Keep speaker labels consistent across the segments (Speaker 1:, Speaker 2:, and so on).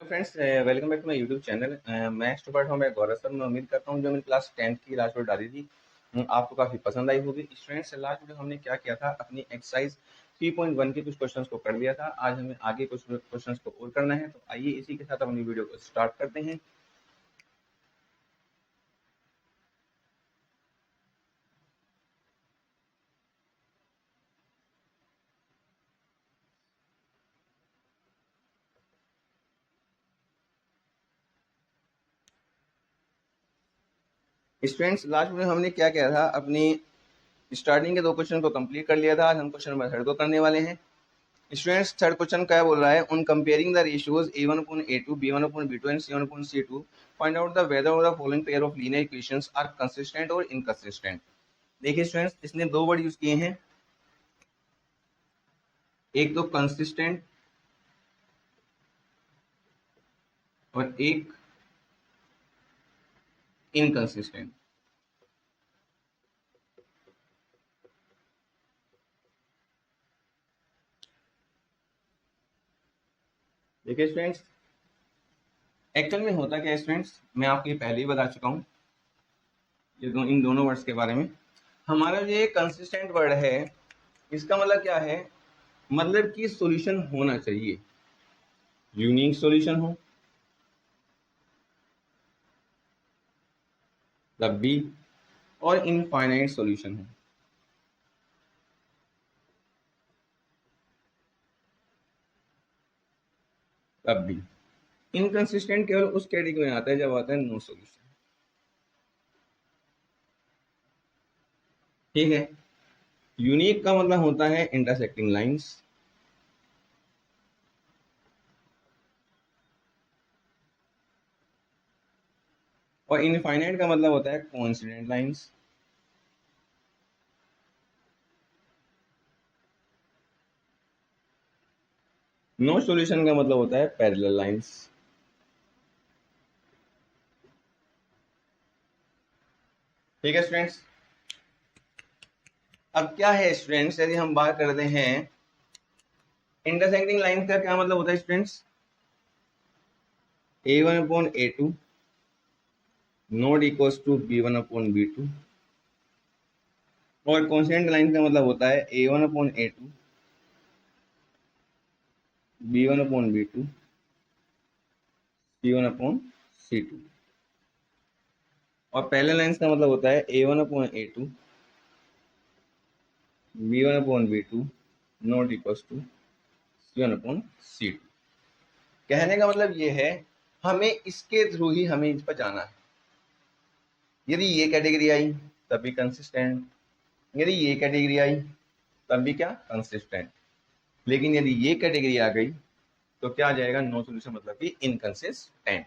Speaker 1: Friends, welcome back to my YouTube channel. मैं extrovert हूँ, मैं गौरव सर। मैं उम्मीद करता हूँ जो मैंने क्लास 10th की लास्ट वीडियो डाली थी आपको काफ़ी पसंद आई होगी। स्टूडेंट्स, लास्ट वीडियो हमने क्या किया था, अपनी एक्सरसाइज 3.1 के कुछ क्वेश्चंस को कर लिया था। आज हमें आगे कुछ क्वेश्चंस को और करना है, तो आइए इसी के साथ अपनी वीडियो को स्टार्ट करते हैं। स्टूडेंट्स, लास्ट वीडियो हमने क्या किया था, अपनी स्टार्टिंग के 2 क्वेश्चन को कंप्लीट कर लिया था। आज हम क्वेश्चन नंबर 3 को करने वाले हैं। स्टूडेंट्स, थर्ड क्वेश्चन क्या बोल रहा है, on comparing the ratios a1/a2 b1/b2 and c1/c2 find out the whether of the following pair of linear equations are consistent और इनकंसिस्टेंट। देखिए स्टूडेंट्स, इसने 2 वर्ड यूज किए हैं, एक तो कंसिस्टेंट और एक इनकंसिस्टेंट। देखिए स्टूडेंट्स, एक्चुअल में होता क्या है स्टूडेंट्स, मैं आपको ये पहले ही बता चुका हूँ इन दोनों वर्ड्स के बारे में। हमारा जो ये कंसिस्टेंट वर्ड है, इसका मतलब क्या है, मतलब कि सॉल्यूशन होना चाहिए, यूनिक सॉल्यूशन हो, तब भी, और इनफाइनाइट सॉल्यूशन हो, तब भी। इनकंसिस्टेंट केवल उस कैटेगरी में आता है जब आता है नो सॉल्यूशन। ठीक है। यूनिक का मतलब होता है इंटरसेक्टिंग लाइंस, और इनफाइनाइट का मतलब होता है कोइंसिडेंट लाइंस। नो सॉल्यूशन का मतलब होता है पैरेलल लाइंस। ठीक है स्टूडेंट्स। अब क्या है स्टूडेंट्स, यदि हम बात करते हैं इंटरसेक्टिंग लाइन का क्या मतलब होता है students, a1/a2 not equals to b1/b2, और कॉन्स्टेंट लाइन का मतलब होता है a1/a2 b1/b2 c1/c2, और पैरेलल लाइंस का मतलब होता है a1/a2 b1/b2 not equals to c1/c2। कहने का मतलब ये है, हमें इसके थ्रू ही हमें इस पर जाना है। यदि ये कैटेगरी आई तब भी कंसिस्टेंट, यदि ये कैटेगरी आई तब भी क्या, कंसिस्टेंट। लेकिन यदि ये कैटेगरी आ गई तो क्या आ जाएगा, नो सॉल्यूशन, मतलब कि इनकंसिस्टेंट।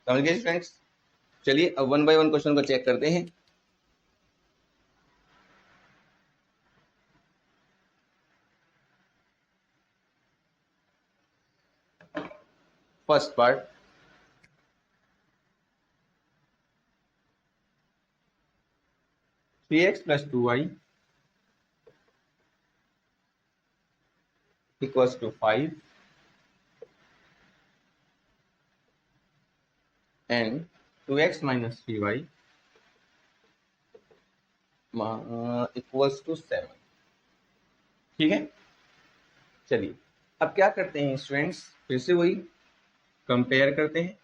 Speaker 1: समझ गए स्टूडेंट्स। चलिए अब 1 बाय 1 क्वेश्चन को चेक करते हैं। First part, three x plus 2y equals to 5 and 2x minus 3y equals to 7। ठीक है। चलिए अब क्या करते हैं स्टूडेंट्स, फिर से वही कंपेयर करते हैं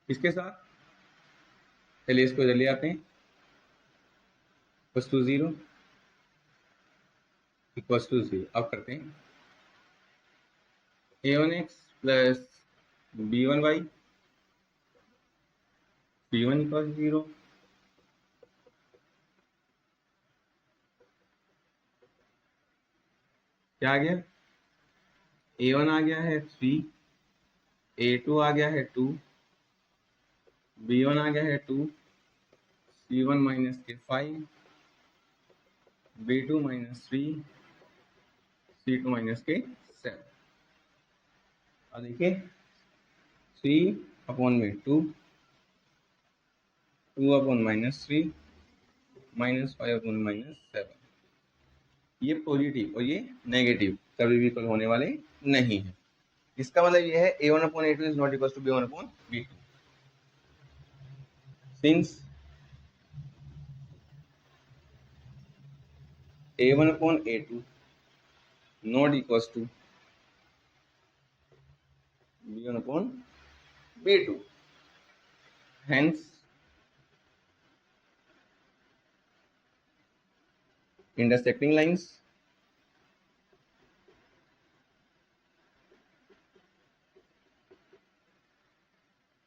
Speaker 1: इसके साथ। चलिए इसको जल्दी आते हैं, प्लस टू 0 इक्वल्स टू 0। अब करते हैं a1x plus b1y b1 equals 0, क्या आ गया, a1 आ गया है 3, a2 आ गया है 2, b1 आ गया है 2, c1 माइनस के 5, b2 माइनस 3, c2 माइनस के 7। अब देखिए 3/2, 2/-3, -5/-7, ये पॉजिटिव और ये नेगेटिव, कभी भी इक्वल होने वाले नहीं है। इसका मतलब ये है a1/a2 is not equal to b1/b2 since a1/a2 not equals to b1/b2, hence intersecting lines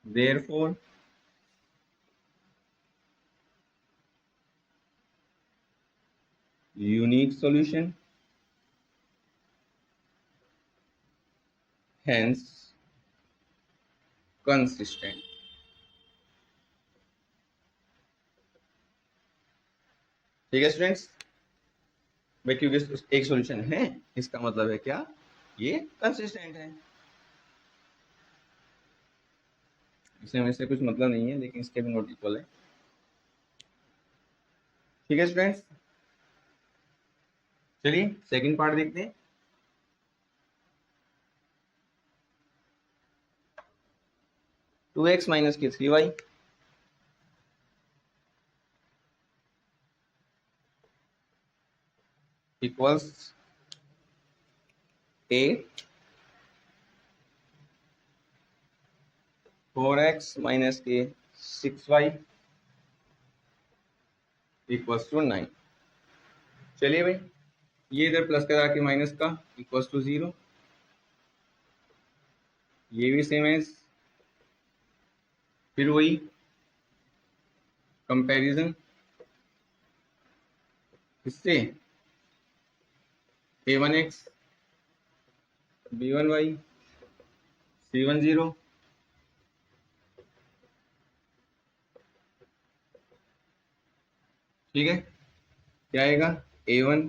Speaker 1: therefore unique solution, hence consistent। ठीक है स्टूडेंट्स, भाई क्योंकि एक सॉल्यूशन है इसका मतलब है क्या, ये कंसिस्टेंट है। इसमें से कुछ मतलब नहीं है लेकिन इसके भी नॉट इक्वल है। ठीक है स्टूडेंट्स, चलिए सेकंड पार्ट देखते हैं। टू एक्स माइनस के 3y इक्वल्स 8 4x माइनस के 6y इक्वल्स टू 9। चलिए भाई, ये इधर प्लस करा के माइनस का इक्वल्स टू 0, ये भी सेम एज, फिर वही कंपैरिजन इससे a1x b1y c10, ठीक है, क्या आएगा a1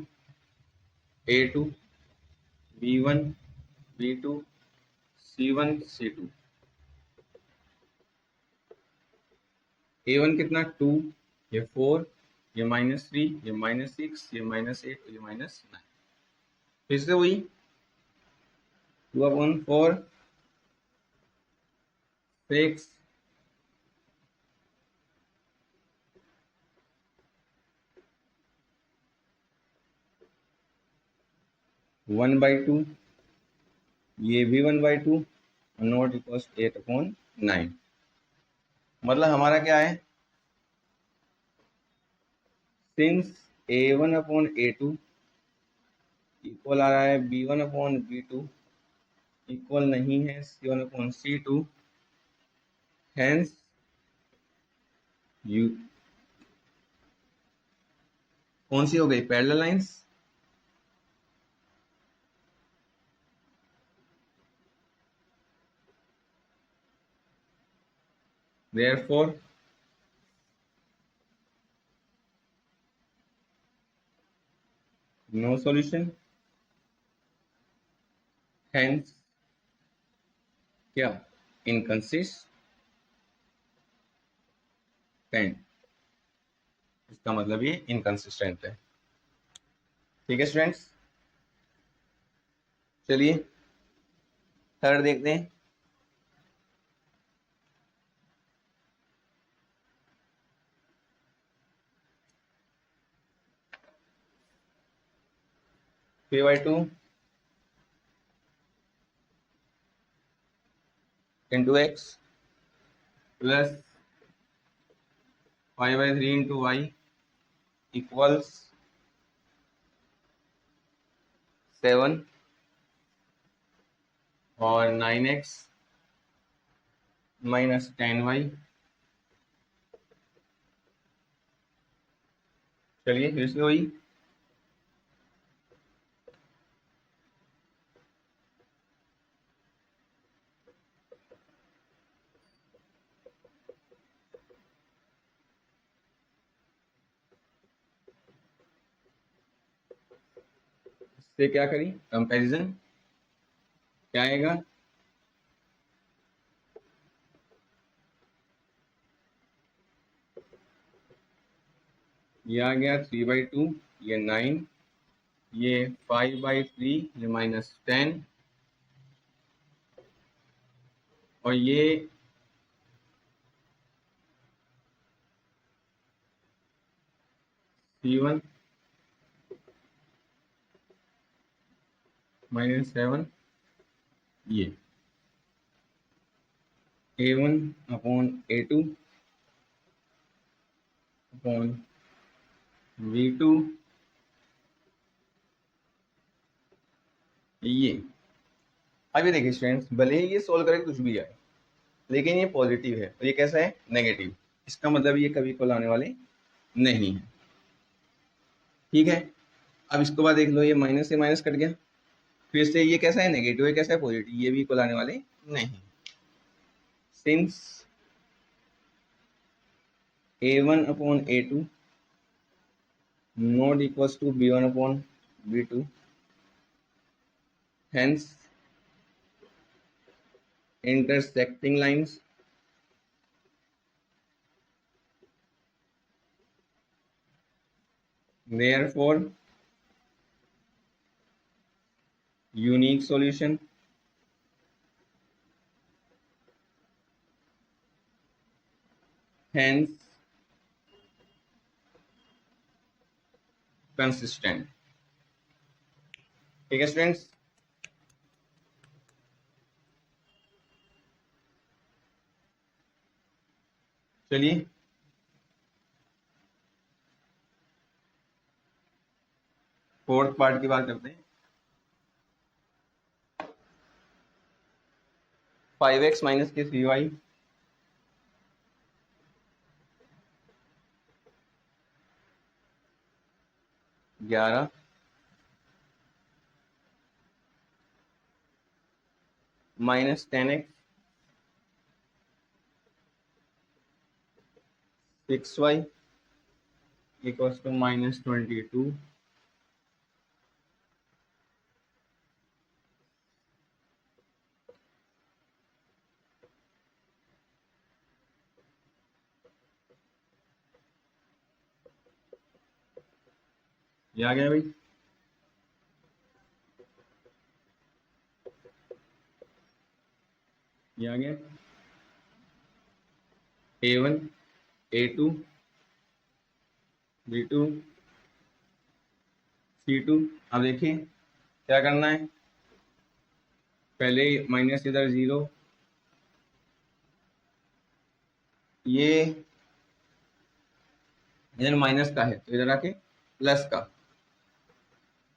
Speaker 1: a2 b1 b2 c1 c2। a1 कितना 2, ये 4, ये -3, ये -6, ये -8, ये -9। फिर से वही 2/4 6 1/2, ये भी 1/2 नॉट इक्वल्स 8/9। मतलब हमारा क्या है, सिंस a1/a2 इक्वल आ रहा है b1/b2 इक्वल नहीं है c1/c2, हेंस यू कौन सी हो गई, parallel lines. therefore no solution, hence क्या, इनकंसिस्टेंट। इसका मतलब ये इनकंसिस्टेंट है। ठीक है स्टूडेंट्स, चलिए थर्ड देखते हैं। p/2 into x plus 5/3 into y equals 7 और 9x माइनस 10y। चलिए फिर से वही से क्या करी कंपैरिजन, क्या आएगा, ये आ गया 3/2, ये 9, ये 5/3 ये -10 और ये C1 -7 ये A1 upon A2 upon V2 ये। अभी देखिए स्टूडेंट्स, भले ही ये सोल्व करें कुछ भी आए, लेकिन ये पॉजिटिव है और ये कैसा है, नेगेटिव। इसका मतलब ये कभी इक्वल आने वाले नहीं है। ठीक है, अब इसको बाद देख लो, ये माइनस से माइनस कट गया, फिर से ये कैसा है, नेगेटिव है, कैसा है, पॉजिटिव, ये भी इक्वल आने वाले नहीं। Since A1 upon A2 not equals to B1 upon B2, hence intersecting lines therefore unique solution hence consistent। ठीक है स्टूडेंट्स, चलिए फोर्थ पार्ट की बात करते हैं। 5x माइनस के 3y ग्यारह minus 10x 6y equals to -22। ये आ गया भाई, ये आ गया A1 A2 B2 C2। अब देखिए क्या करना है, पहले माइनस इधर 0, ये इधर माइनस का है तो इधर आके प्लस का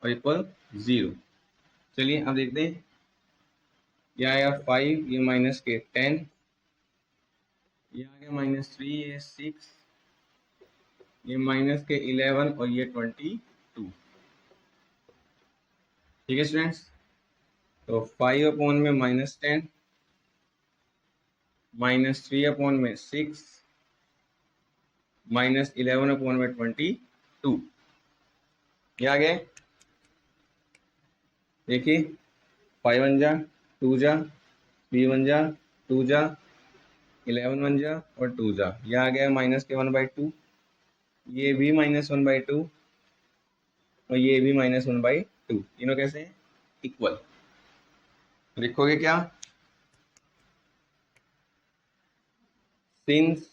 Speaker 1: और इक्वल 0। चलिए अब देखते हैं, ये आया 5, ये माइनस के 10, ये आ गया -3, ये 6, ये माइनस के 11 और ये 22। ठीक है स्टूडेंट्स, तो 5 अपॉन में -10 -3 अपॉन में 6 -11 अपॉन में 22। ये आ गए, देखिए 5 1 जा 2 जा 3 1 जा 2 जा 11 1 जा और 2 जा, यह आ गया माइनस के 1/2, ये भी -1/2 और ये भी -1/2, तीनों कैसे हैं, इक्वल। लिखोगे क्या, since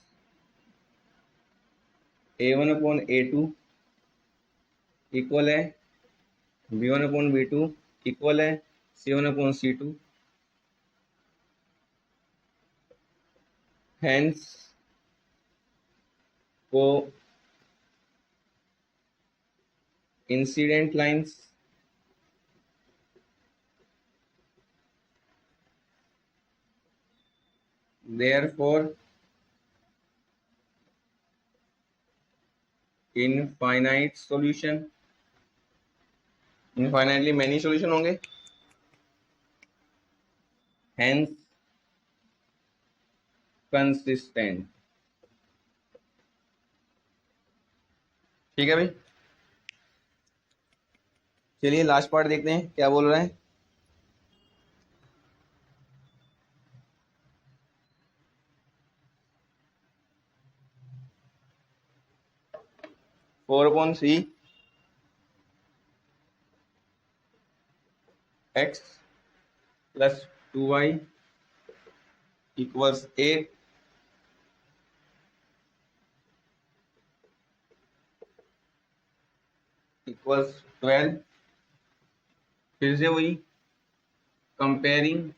Speaker 1: A1 upon A2 equal है B1 अपॉन B2 इक्वल है C1 अपॉन C2, hence को incident lines therefore infinite solution, infinitely many solution होंगे, hence कंसिस्टेंट। ठीक है भाई, चलिए लास्ट पार्ट देखते हैं क्या बोल रहा है। फोर अपॉन सी x plus 2y equals 8 equals 12। फिर से वही कंपेयरिंग,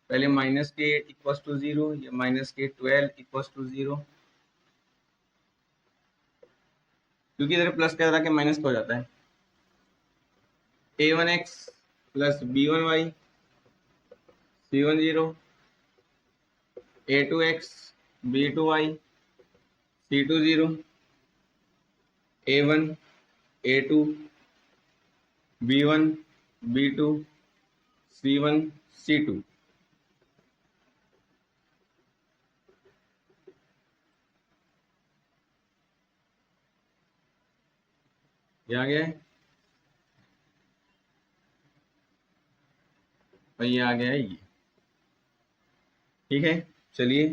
Speaker 1: पहले माइनस के 8 इक्वल्स टू 0 या माइनस के 12 इक्वल्स टू 0, क्योंकि इधर प्लस का के माइनस का हो जाता है। a1x plus b1y c10, a2x b2y c20, a1 a2 b1 b2 c1 c2। ये आ गया है और ये आ गया है ये। ठीक है, चलिए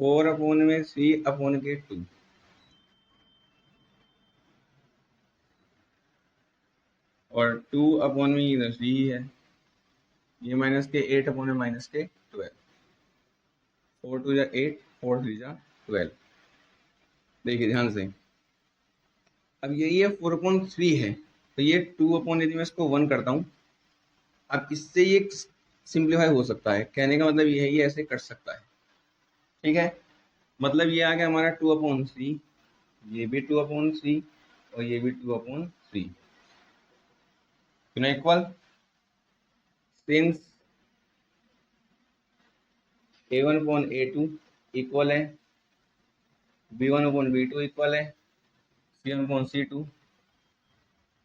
Speaker 1: 4/3/2 और 2 में इधर 3 ही है, ये माइनस के 8 माइनस के 12, 4 2 जा 8, 4 3 जा 12। देखिए ध्यान से, अब ये 4/3 है, तो ये 2 यदि मैं इसको 1 करता हूँ, अब इससे ये सिंप्लीफाई हो सकता है। कहने का मतलब ये है, ये ऐसे कर सकता है। ठीक है, मतलब ये आ गया हमारा 2/3, ये भी 2/3 और ये भी 2/3। इक्वल, सिंस a1/a2 इक्वल है b1/b2 इक्वल है c1/c2,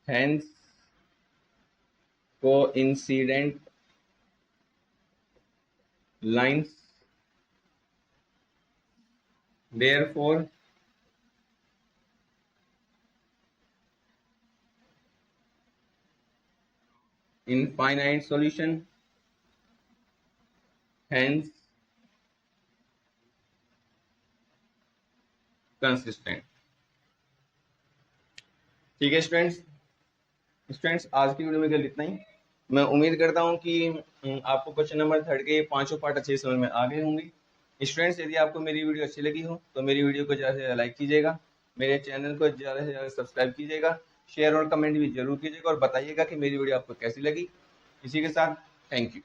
Speaker 1: hence coincident lines, therefore infinite solution, hence consistent। ठीक है स्टूडेंट्स आज की वीडियो में केवल इतना ही। मैं उम्मीद करता हूं कि आपको क्वेश्चन नंबर 3 के 5 पार्ट अच्छे समझ में आ गए होंगे। स्टूडेंट्स यदि आपको मेरी वीडियो अच्छी लगी हो तो मेरी वीडियो को ज़्यादा से ज़्यादा लाइक कीजिएगा, मेरे चैनल को ज़्यादा से ज़्यादा सब्सक्राइब कीजिएगा, शेयर और कमेंट भी जरूर कीजिएगा और बताइएगा कि मेरी वीडियो आपको कैसी लगी। इसी के साथ थैंक यू।